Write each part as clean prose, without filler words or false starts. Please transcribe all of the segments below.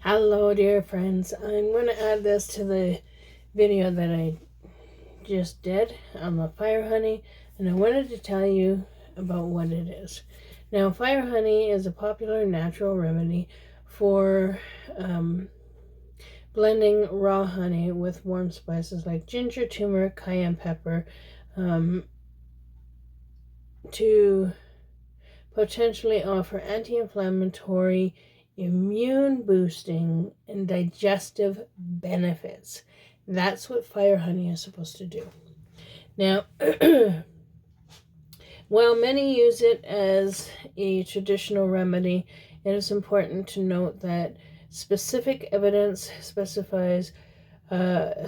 Hello, dear friends. I'm going to add this to the video that I just did on the fire honey, and I wanted to tell you about what it is. Now, fire honey is a popular natural remedy for blending raw honey with warm spices like ginger, turmeric, cayenne pepper to potentially offer anti-inflammatory, immune boosting, and digestive benefits. That's what fire honey is supposed to do. Now, while many use it as a traditional remedy, it is important to note that specific evidence specifies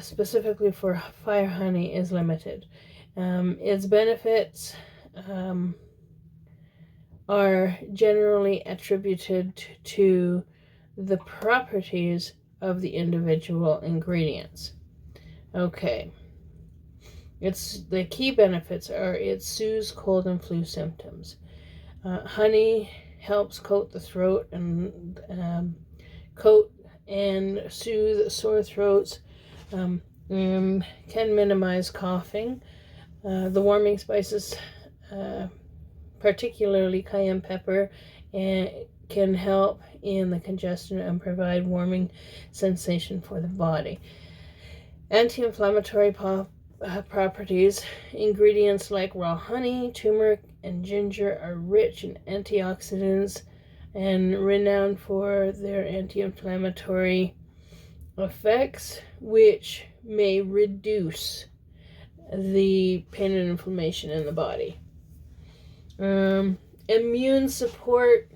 specifically for fire honey is limited. Its benefits are generally attributed to the properties of the individual ingredients. Okay. The key benefits are it soothes cold and flu symptoms. Honey helps coat the throat and soothe sore throats. Can minimize coughing. The warming spices, particularly cayenne pepper, can help in the congestion and provide warming sensation for the body. Anti-inflammatory properties. Ingredients like raw honey, turmeric, and ginger are rich in antioxidants and renowned for their anti-inflammatory effects, which may reduce the pain and inflammation in the body. Immune support.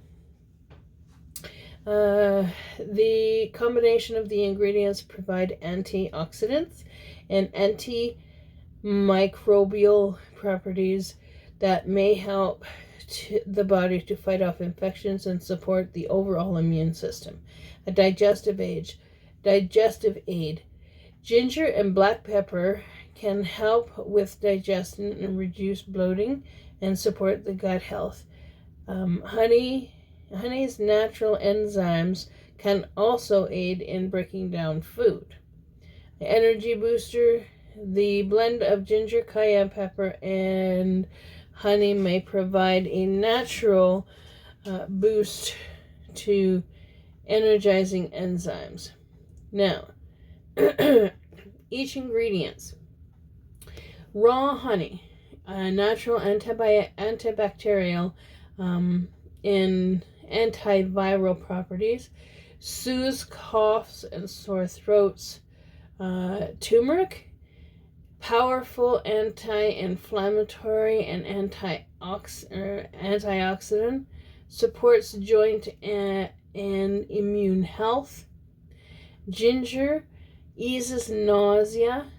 The combination of the ingredients provide antioxidants and antimicrobial properties that may help the body to fight off infections and support the overall immune system. A digestive aid. Ginger and black pepper can help with digestion and reduce bloating and support the gut health. Honey's natural enzymes can also aid in breaking down food. The energy booster. The blend of ginger, cayenne pepper, and honey may provide a natural boost to energizing enzymes. Now, each ingredient. Raw honey, natural antibacterial and antiviral properties, soothes coughs and sore throats. Turmeric, powerful anti-inflammatory and antioxidant, supports joint and immune health. Ginger eases nausea,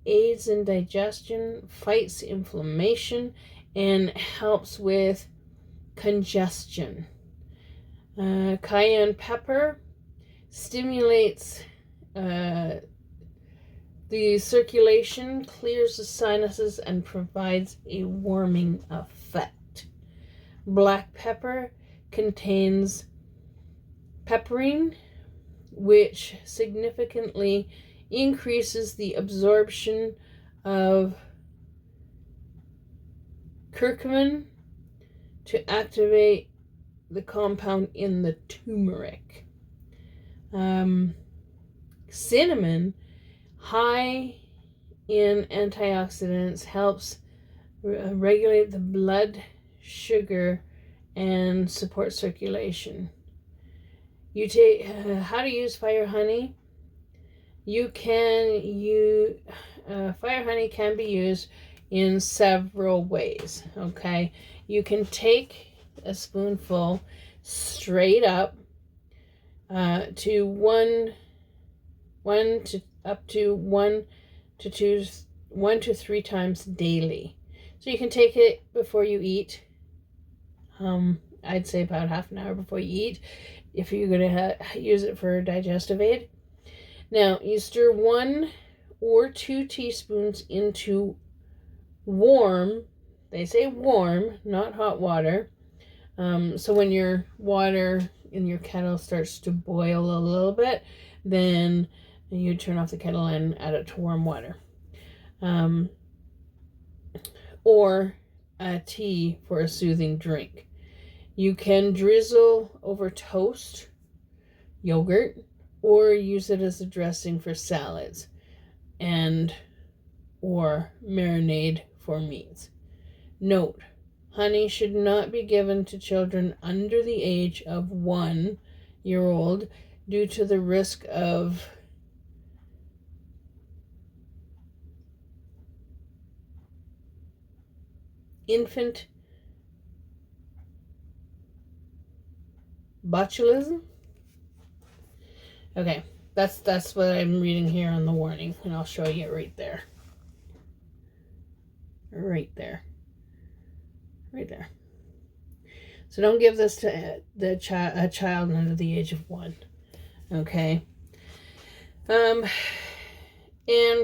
aids in digestion, fights inflammation, and helps with congestion. Cayenne pepper stimulates the circulation, clears the sinuses, and provides a warming effect. Black pepper contains piperine, which significantly increases the absorption of curcumin to activate the compound in the turmeric. Cinnamon, high in antioxidants, helps regulate the blood sugar and support circulation. How to use fire honey. Fire honey can be used in several ways. Okay, you can take a spoonful straight up to one to three times daily. So you can take it before you eat. I'd say about half an hour before you eat, if you're going to use it for digestive aid. Now, you stir 1 or 2 teaspoons into warm, they say warm, not hot water. So when your water and your kettle starts to boil a little bit, then you turn off the kettle and add it to warm water. Or a tea for a soothing drink. You can drizzle over toast, yogurt, or use it as a dressing for salads and or marinade for meats. Note, honey should not be given to children under the age of 1 year old due to the risk of infant botulism. Okay, that's what I'm reading here on the warning, and I'll show you right there. Right there. So don't give this to a child under the age of 1. Okay. And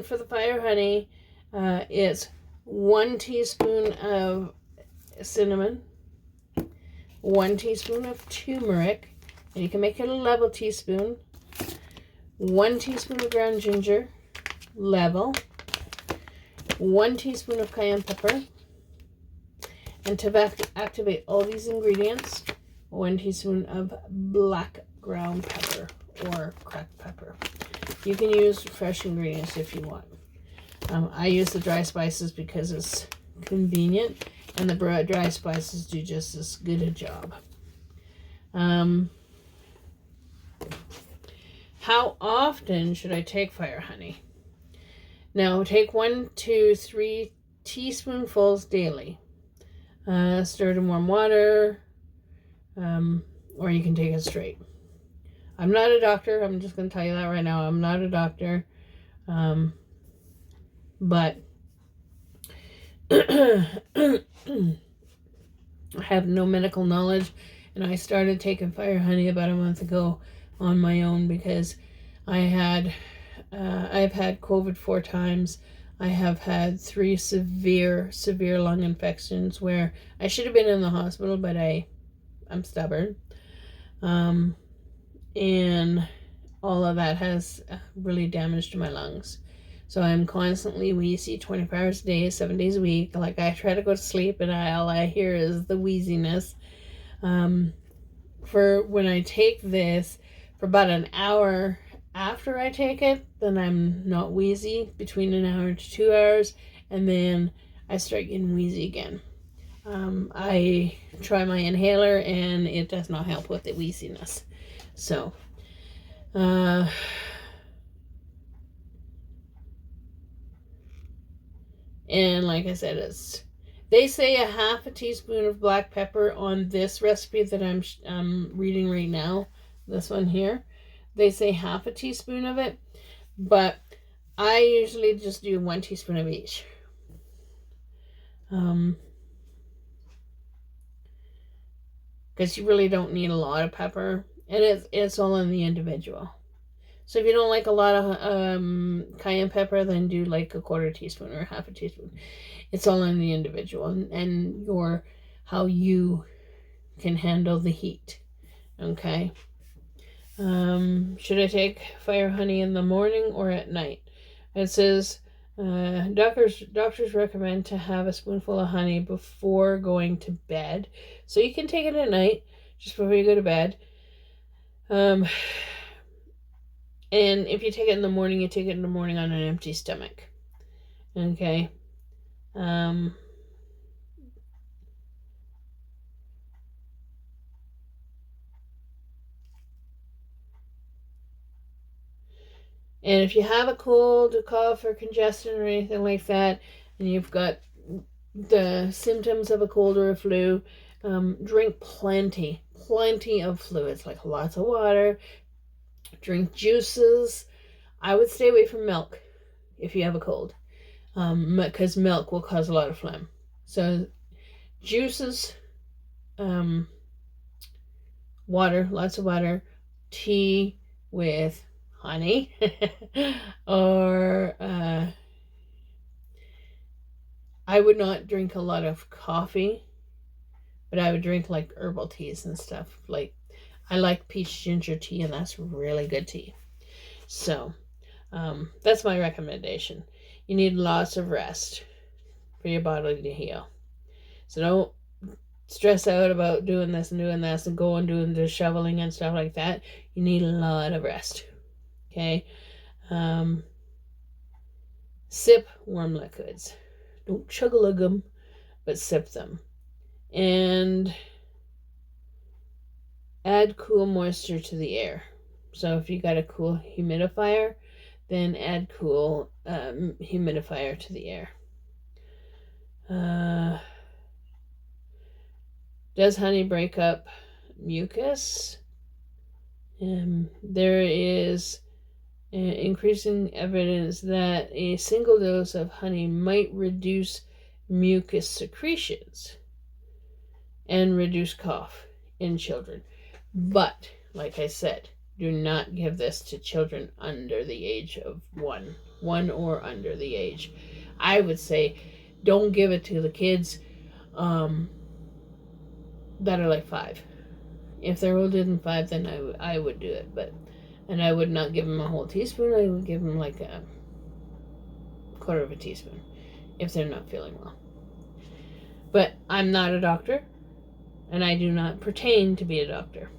for the fire honey, it's 1 teaspoon of cinnamon, 1 teaspoon of turmeric, and you can make it a level teaspoon, 1 teaspoon of ground ginger, level, 1 teaspoon of cayenne pepper, and to activate all these ingredients, 1 teaspoon of black ground pepper or cracked pepper. You can use fresh ingredients if you want. I use the dry spices because it's convenient, and the dry spices do just as good a job. How often should I take fire honey? Now, take 1 to 3 teaspoonfuls daily. Stir it in warm water, or you can take it straight. I'm not a doctor. I'm just going to tell you that right now. I'm not a doctor. But I have no medical knowledge, and I started taking fire honey about a month ago on my own because I've had COVID 4 times. I have had 3 severe lung infections where I should have been in the hospital, but I'm stubborn. And all of that has really damaged my lungs. So I'm constantly wheezy 24 hours a day, 7 days a week. Like, I try to go to sleep and all I hear is the wheeziness. For when I take this, for about an hour after I take it, then I'm not wheezy, between an hour to 2 hours, and then I start getting wheezy again. I try my inhaler and it does not help with the wheeziness. So, and like I said, they say a half a teaspoon of black pepper on this recipe that I'm reading right now. This one here, they say half a teaspoon of it, but I usually just do 1 teaspoon of each. Because you really don't need a lot of pepper, and it's all in the individual. So if you don't like a lot of cayenne pepper, then do like a 1/4 teaspoon or half a teaspoon. It's all in the individual and how you can handle the heat. Okay. Should I take fire honey in the morning or at night? It says doctors recommend to have a spoonful of honey before going to bed. So you can take it at night, just before you go to bed. And if you take it in the morning, you take it in the morning on an empty stomach. Okay. And if you have a cold, a cough, or congestion, or anything like that, and you've got the symptoms of a cold or a flu, drink plenty of fluids, like lots of water. Drink juices. I would stay away from milk if you have a cold, because milk will cause a lot of phlegm. So juices, water, lots of water, tea with honey, or I would not drink a lot of coffee, but I would drink like herbal teas and stuff. Like, I like peach ginger tea, and that's really good tea. So that's my recommendation. You need lots of rest for your body to heal. So don't stress out about doing this and go and doing the shoveling and stuff like that. You need a lot of rest. Okay? Sip warm liquids. Don't chug-a-lug them, but sip them. And add cool moisture to the air. So if you got a cool humidifier, then add cool humidifier to the air. Does honey break up mucus? There is increasing evidence that a single dose of honey might reduce mucus secretions and reduce cough in children. But, like I said, do not give this to children under the age of 1 or under the age. I would say don't give it to the kids that are like 5. If they're older than 5, then I would do it. And I would not give them a whole teaspoon. I would give them like a quarter of a teaspoon if they're not feeling well. But I'm not a doctor, and I do not pertain to be a doctor.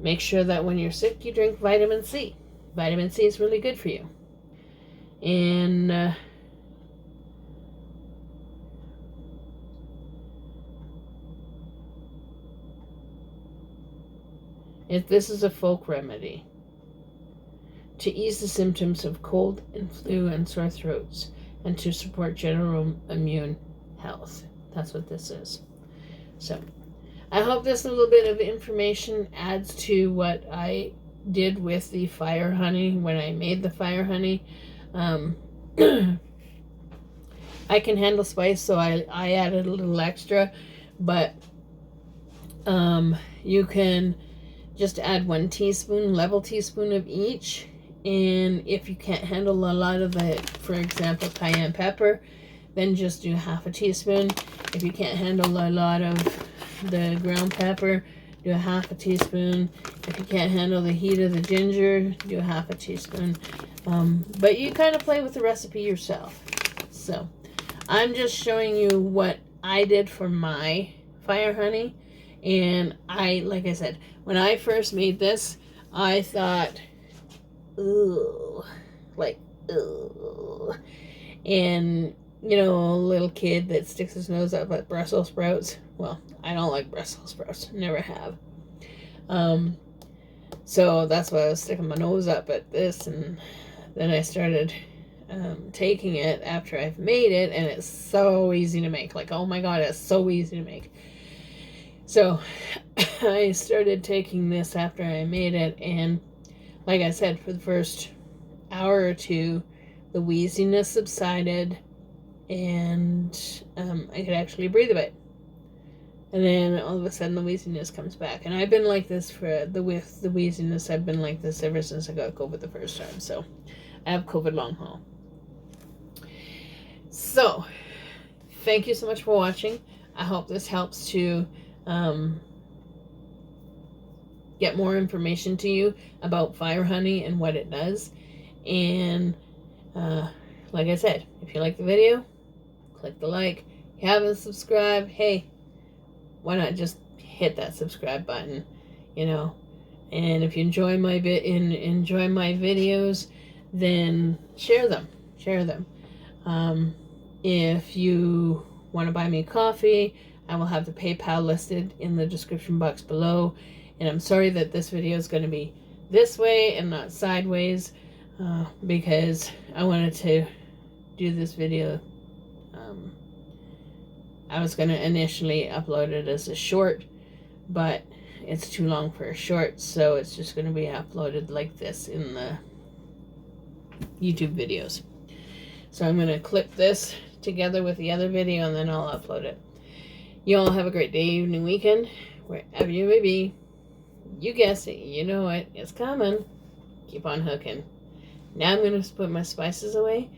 Make sure that when you're sick, you drink vitamin C. Vitamin C is really good for you. And this is a folk remedy to ease the symptoms of cold and flu and sore throats and to support general immune health. That's what this is. So I hope this little bit of information adds to what I did with the fire honey when I made the fire honey. I can handle spice, so I added a little extra, but you can just add 1 teaspoon, level teaspoon of each. And if you can't handle a lot of the, for example, cayenne pepper, then just do half a teaspoon. If you can't handle a lot of the ground pepper, do a half a teaspoon. If you can't handle the heat of the ginger, do a half a teaspoon. But you kind of play with the recipe yourself. So I'm just showing you what I did for my fire honey. And like I said, when I first made this, I thought, ooh, like, ooh. And, you know, a little kid that sticks his nose up at Brussels sprouts. Well, I don't like Brussels sprouts. Never have. So that's why I was sticking my nose up at this. And then I started taking it after I've made it. And it's so easy to make. Like, oh my God, it's so easy to make. So I started taking this after I made it, and like I said, for the first hour or two, the wheeziness subsided, and I could actually breathe a bit. And then all of a sudden, the wheeziness comes back. And I've been like this with the wheeziness. I've been like this ever since I got COVID the first time. So I have COVID long haul. So thank you so much for watching. I hope this helps to get more information to you about fire honey and what it does. And like I said, if you like the video, click the like. If you haven't subscribed, hey, why not just hit that subscribe button, you know? And if you enjoy my videos, then share them. If you want to buy me coffee, I will have the PayPal listed in the description box below. And I'm sorry that this video is going to be this way and not sideways, because I wanted to do this video. I was going to initially upload it as a short, but it's too long for a short, so it's just going to be uploaded like this in the YouTube videos. So I'm going to clip this together with the other video, and then I'll upload it. You all have a great day, evening, weekend, wherever you may be. You guessed it. You know it. It's coming. Keep on hooking. Now I'm going to put my spices away,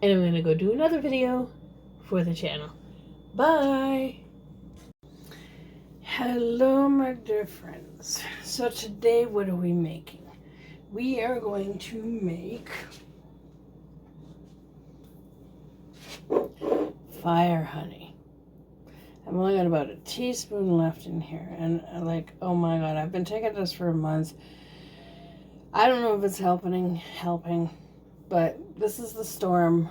and I'm going to go do another video for the channel. Bye. Hello, my dear friends. So today, what are we making? We are going to make fire honey. I've only got about a teaspoon left in here, and oh my god, I've been taking this for a month. I don't know if it's helping, but this is the storm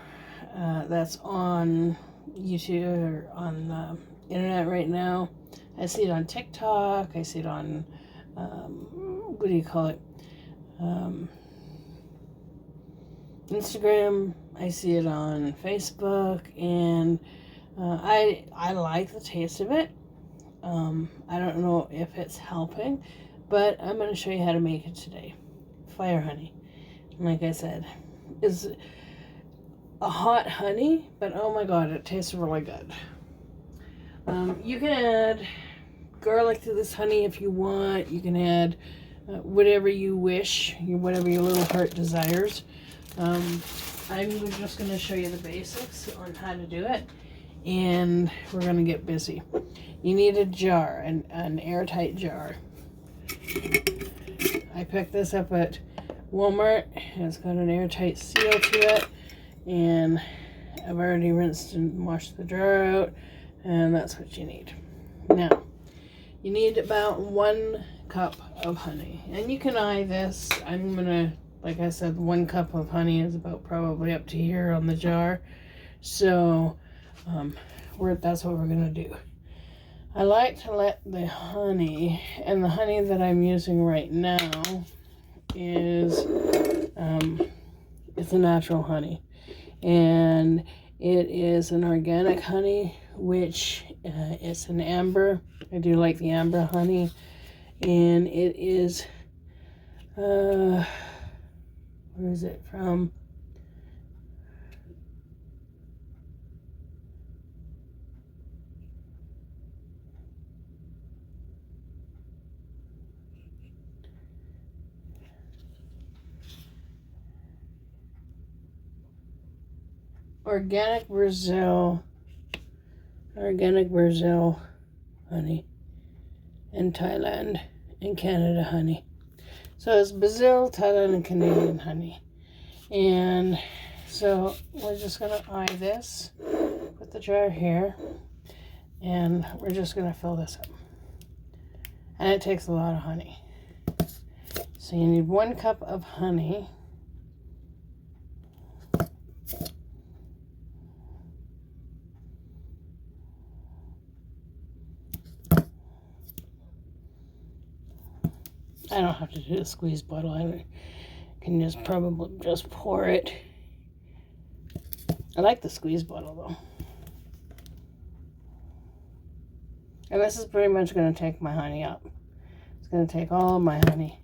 that's on YouTube or on the internet right now. I see it on TikTok. I see it on, what do you call it? Instagram. I see it on Facebook, and I like the taste of it. I don't know if it's helping, but I'm going to show you how to make it today. Fire honey, like I said, is a hot honey, but oh my god, it tastes really good. You can add garlic to this honey if you want. You can add whatever you wish, whatever your little heart desires. I'm just going to show you the basics on how to do it, and we're going to get busy. You need a jar, an airtight jar. I picked this up at Walmart. It's got an airtight seal to it, and I've already rinsed and washed the jar out, and that's what you need. Now, you need about 1 cup of honey, and you can eye this. I'm gonna, like I said, 1 cup of honey is about probably up to here on the jar, so that's what we're gonna do. I like to let the honey, and the honey that I'm using right now is it's a natural honey, and it is an organic honey, which is an amber. I do like the amber honey, and it is where is it from? Organic Brazil honey, and Thailand and Canada honey. So it's Brazil, Thailand, and Canadian honey. And so we're just going to eye this, put the jar here, and we're just going to fill this up. And it takes a lot of honey. So you need 1 cup of honey. I don't have to do a squeeze bottle. I can probably just pour it. I like the squeeze bottle though. And this is pretty much going to take my honey up. It's going to take all my honey.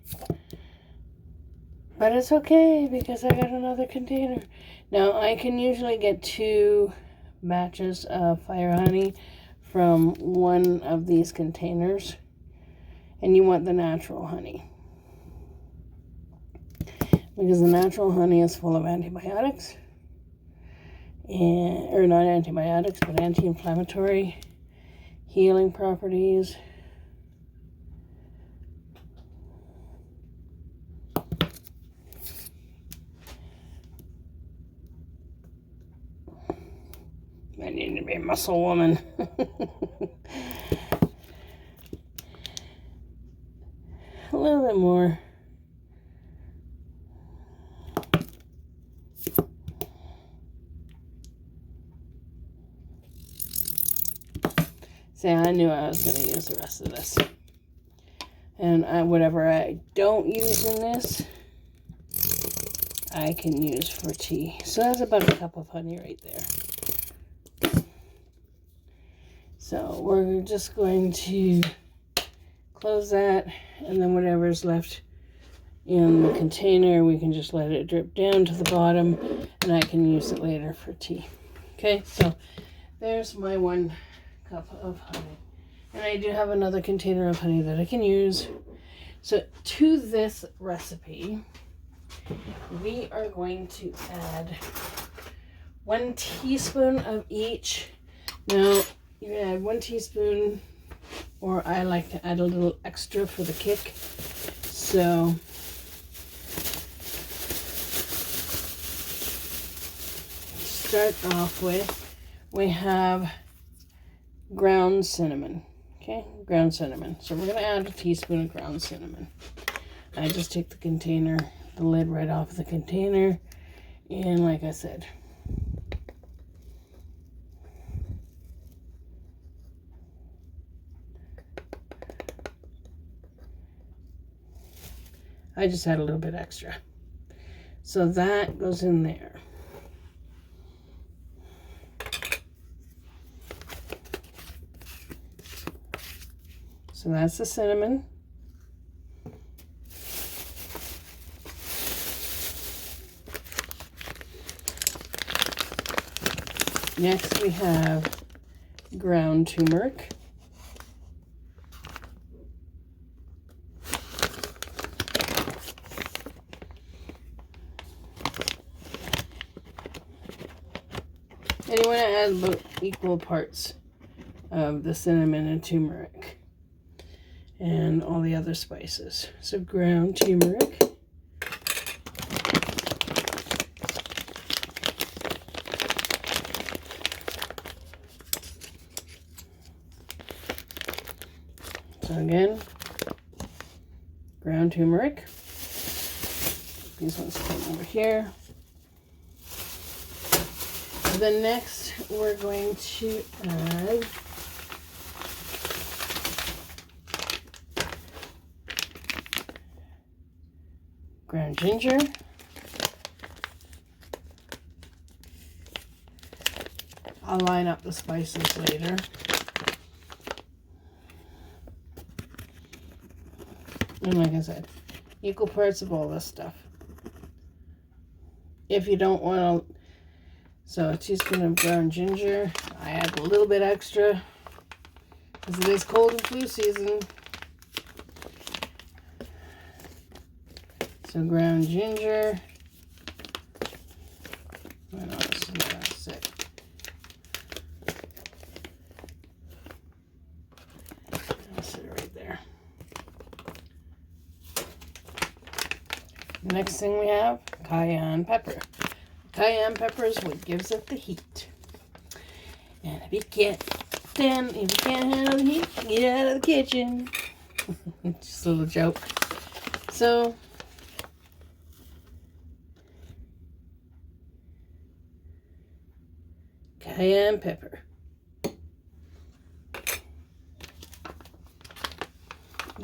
But it's okay because I got another container. Now I can usually get 2 batches of fire honey from one of these containers. And you want the natural honey, because the natural honey is full of antibiotics, or not antibiotics, but anti-inflammatory, healing properties. I need to be a muscle woman. A little bit more. See, I knew I was going to use the rest of this. And whatever I don't use in this, I can use for tea. So that's about a cup of honey right there. So we're just going to close that, and then whatever's left in the container, we can just let it drip down to the bottom, and I can use it later for tea. Okay, so there's my 1 cup of honey. And I do have another container of honey that I can use. So to this recipe, we are going to add 1 teaspoon of each. Now, you can add 1 teaspoon or I like to add a little extra for the kick. So to start off with, we have ground cinnamon. Okay, ground cinnamon. So we're going to add a teaspoon of ground cinnamon. I just take the container, the lid right off the container, and like I said, I just had a little bit extra. So that goes in there. So that's the cinnamon. Next we have ground turmeric. And you want to add about equal parts of the cinnamon and turmeric and all the other spices. So ground turmeric. So again, ground turmeric. These ones come over here. Then next we're going to add ground ginger. I'll line up the spices later. And like I said, equal parts of all this stuff. If you don't want to, so a teaspoon of ground ginger. I add a little bit extra because it is cold and flu season. So ground ginger. I know this is not sick. I'll sit it right there. Next thing we have cayenne pepper. Cayenne pepper is what gives it the heat. And if you can't handle the heat, get out of the kitchen. Just a little joke. So cayenne pepper.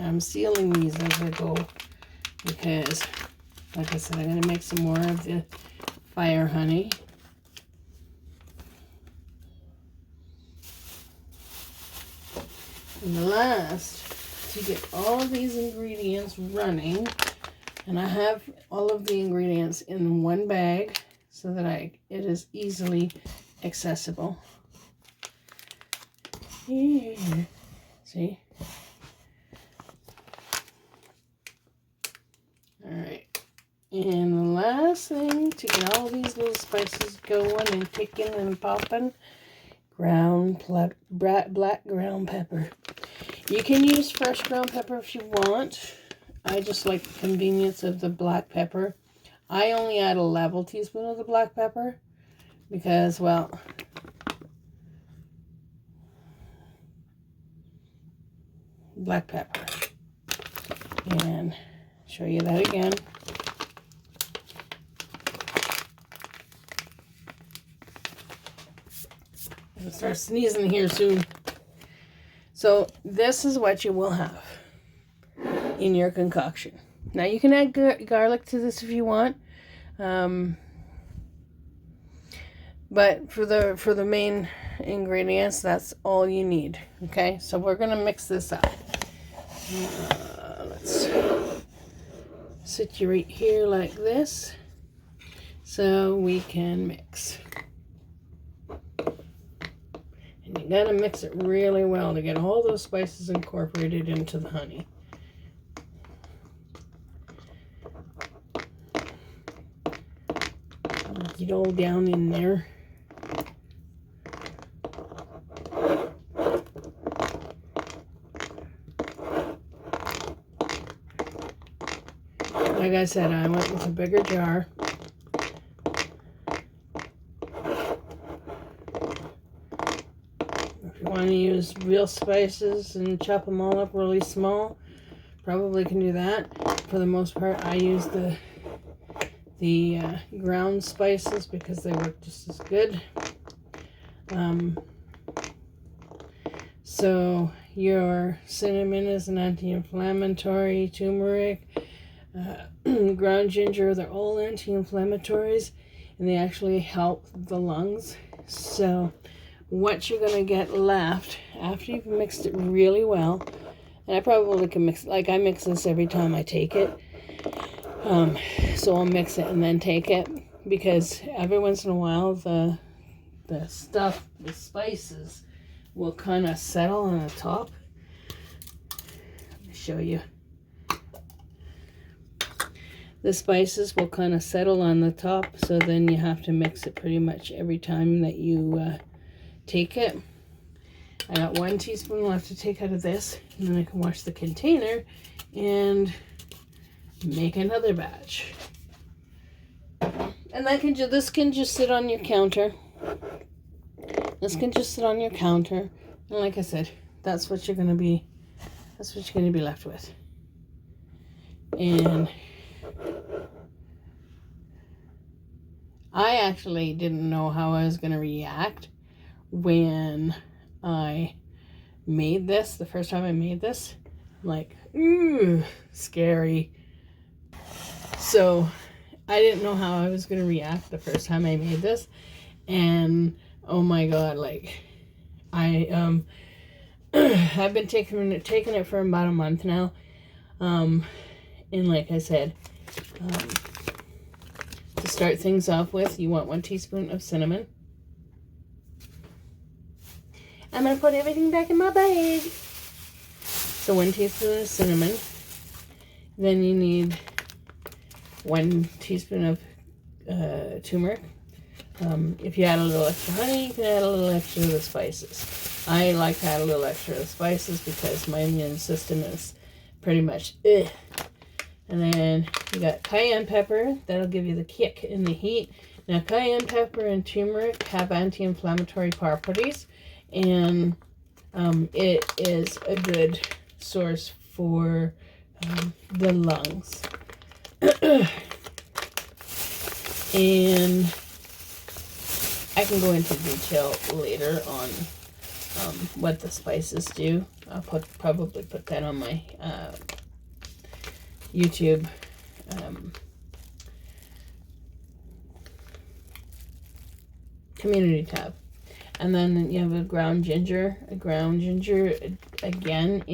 I'm sealing these as I go because, like I said, I'm going to make some more of the fire honey. And last, to get all of these ingredients running, and I have all of the ingredients in one bag so that it is easily accessible. Here. See? Alright. And the last thing to get all these little spices going and ticking and popping, black ground pepper. You can use fresh ground pepper if you want. I just like the convenience of the black pepper. I only add a level teaspoon of the black pepper because, well, black pepper. And show you that again. I'm gonna start sneezing here soon. So this is what you will have in your concoction. Now you can add garlic to this if you want, but for the main ingredients, that's all you need. Okay, so we're gonna mix this up. Let's sit you right here like this, so we can mix. And you gotta mix it really well to get all those spices incorporated into the honey. Get all down in there. like I said, I went with a bigger jar. If you want to use real spices and chop them all up really small, probably can do that. For the most part, I use the ground spices because they work just as good. So your cinnamon is an anti-inflammatory, turmeric, ground ginger, they're all anti-inflammatories, and they actually help the lungs. So what you're going to get left after you've mixed it really well, and I probably can mix, like I mix this every time I take it, so I'll mix it and then take it, because every once in a while the stuff, the spices, will kind of settle on the top. Let me show you. The spices will kind of settle on the top, so then you have to mix it pretty much every time that you take it. I got 1 teaspoon left to take out of this, and then I can wash the container and make another batch. And this can just sit on your counter. This can just sit on your counter, and like I said, that's what you're gonna be left with. And I actually didn't know how I was gonna react when I made this. The first time I made this, like, ooh, scary. So I didn't know how I was gonna react the first time I made this, and oh my god, like I I've been taking it for about a month now, and like I said, to start things off with, you want 1 teaspoon of cinnamon. I'm gonna put everything back in my bag. So 1 teaspoon of cinnamon. Then you need 1 teaspoon of turmeric. If you add a little extra honey, you can add a little extra of the spices. I like to add a little extra of the spices because my immune system is pretty much ugh. And then you got cayenne pepper. That'll give you the kick and the heat. Now, cayenne pepper and turmeric have anti-inflammatory properties, and it is a good source for the lungs. And I can go into detail later on what the spices do. I'll probably put that on my YouTube community tab. And then you have a ground ginger. A ground ginger, again,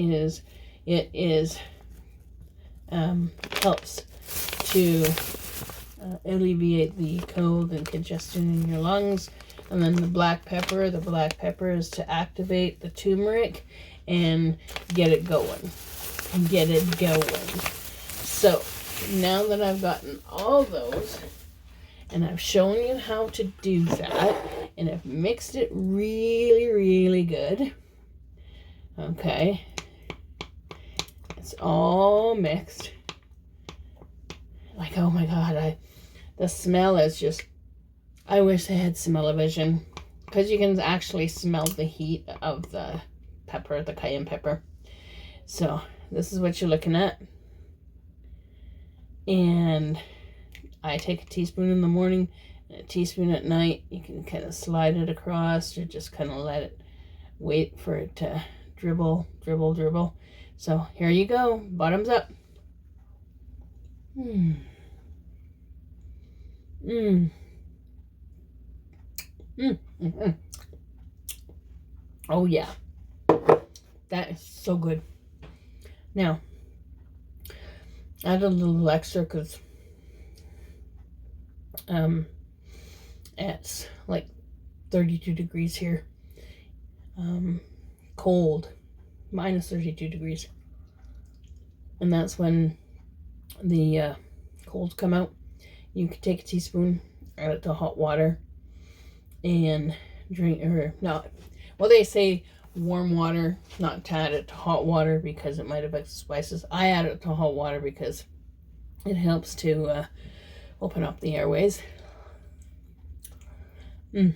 helps to alleviate the cold and congestion in your lungs. And then the black pepper is to activate the turmeric and get it going. So now that I've gotten all those, and I've shown you how to do that, and I've mixed it really, really good, okay, it's all mixed. Like, oh my god, the smell is just, I wish I had smell-o-vision, because you can actually smell the heat of the pepper, the cayenne pepper. So this is what you're looking at. And I take a teaspoon in the morning and a teaspoon at night. You can kind of slide it across, or just kind of let it wait for it to dribble. So here you go, bottoms up. Oh yeah, that is so good. Now, add a little extra because it's like 32 degrees here. Cold, minus 32 degrees. And that's when the colds come out. You can take a teaspoon, add it to hot water, and drink, or not. Well, they say warm water, not to add it to hot water because it might affect the spices. I add it to hot water because It helps to open up the airways. Yeah,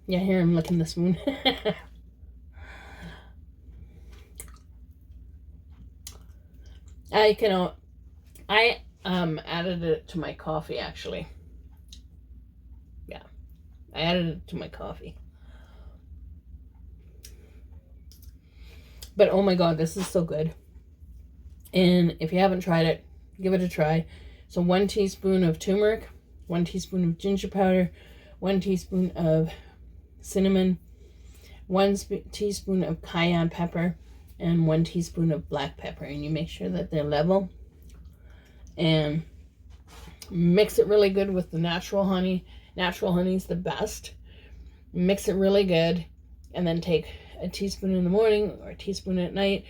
here I'm licking the spoon. I added it to my coffee, actually. Yeah, I added it to my coffee. But oh my god, this is so good. And if you haven't tried it, give it a try. So 1 teaspoon of turmeric, 1 teaspoon of ginger powder, 1 teaspoon of cinnamon, 1 teaspoon of cayenne pepper, and 1 teaspoon of black pepper. And you make sure that they're level. And mix it really good with the natural honey. Natural honey is the best. Mix it really good. And then take a teaspoon in the morning or a teaspoon at night.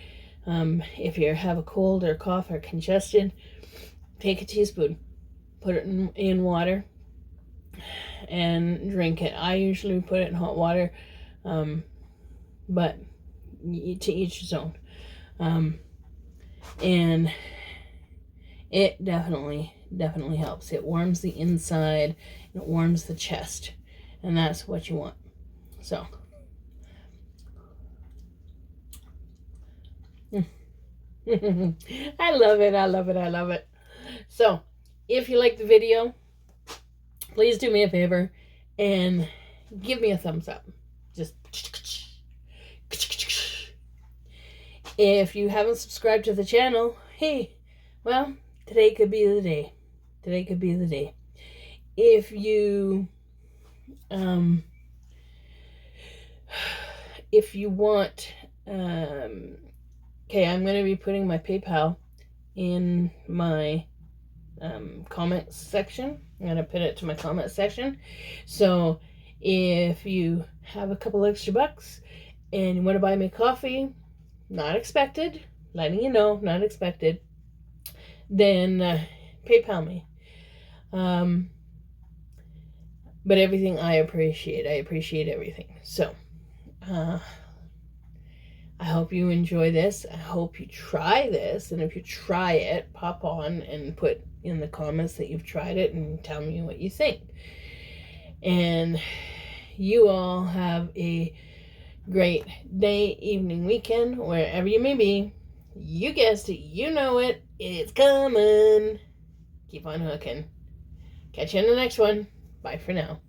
If you have a cold or cough or congestion, take a teaspoon, put it in water, and drink it. I usually put it in hot water, but to each his own. And it definitely helps. It warms the inside, it warms the chest, and that's what you want. So I love it. I love it. I love it. So if you like the video, please do me a favor and give me a thumbs up. Just if you haven't subscribed to the channel, hey, well, today could be the day. Today could be the day. If you want, okay, I'm going to be putting my PayPal in my comment section. I'm going to put it to my comment section. So if you have a couple extra bucks and you want to buy me coffee, not expected, letting you know, not expected, then PayPal me. But everything I appreciate everything. So I hope you enjoy this. I hope you try this. And if you try it, pop on and put in the comments that you've tried it and tell me what you think. And you all have a great day, evening, weekend, wherever you may be. You guessed it. You know it. It's coming. Keep on hooking. Catch you in the next one. Bye for now.